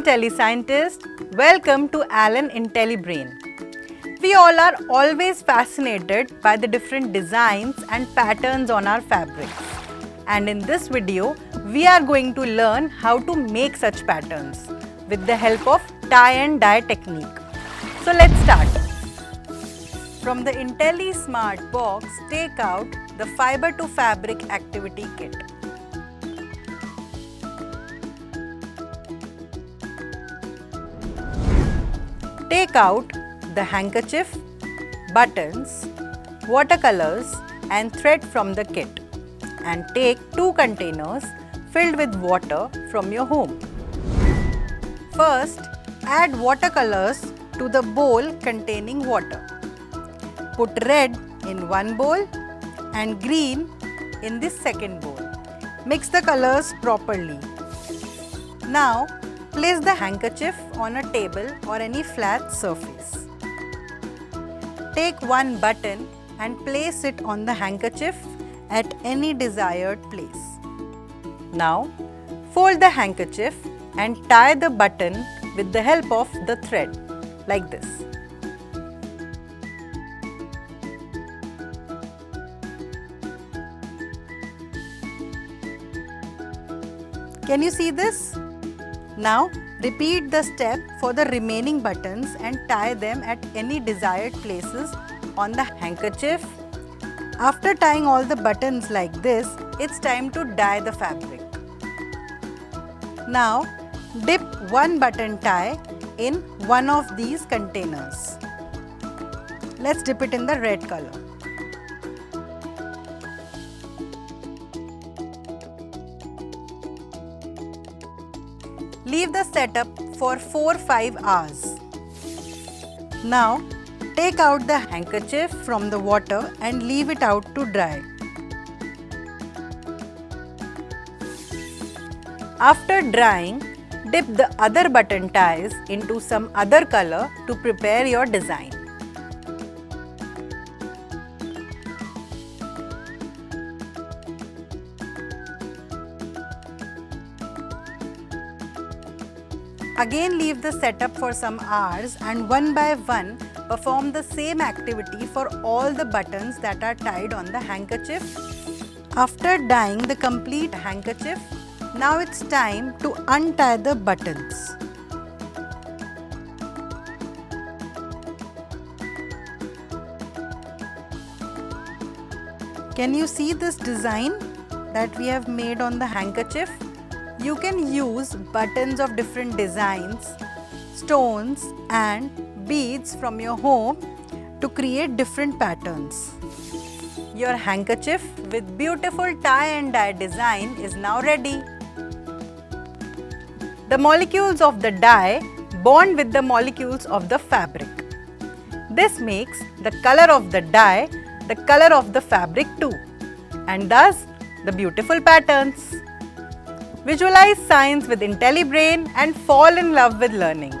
IntelliScientist. Welcome to Alan IntelliBrain. We all are always fascinated by the different designs and patterns on our fabrics. And in this video, we are going to learn how to make such patterns with the help of tie and dye technique. So let's start. From the IntelliSmart box, take out the Fiber to Fabric Activity Kit. Take out the handkerchief, buttons, watercolors and thread from the kit and take 2 containers filled with water from your home. First, add watercolors to the bowl containing water. Put red in one bowl and green in the second bowl. Mix the colors properly. Now, place the handkerchief on a table or any flat surface. Take one button and place it on the handkerchief at any desired place. Now, fold the handkerchief and tie the button with the help of the thread, like this. Can you see this? Now, repeat the step for the remaining buttons and tie them at any desired places on the handkerchief. After tying all the buttons like this, it's time to dye the fabric. Now, dip one button tie in one of these containers. Let's dip it in the red color. Leave the setup for 4-5 hours. Now, take out the handkerchief from the water and leave it out to dry. After drying, dip the other button ties into some other color to prepare your design. Again, leave the setup for some hours and one by one perform the same activity for all the buttons that are tied on the handkerchief. After dyeing the complete handkerchief, now it's time to untie the buttons. Can you see this design that we have made on the handkerchief? You can use buttons of different designs, stones and beads from your home to create different patterns. Your handkerchief with beautiful tie and dye design is now ready. The molecules of the dye bond with the molecules of the fabric. This makes the color of the dye the color of the fabric too, and thus the beautiful patterns. Visualize science with IntelliBrain and fall in love with learning.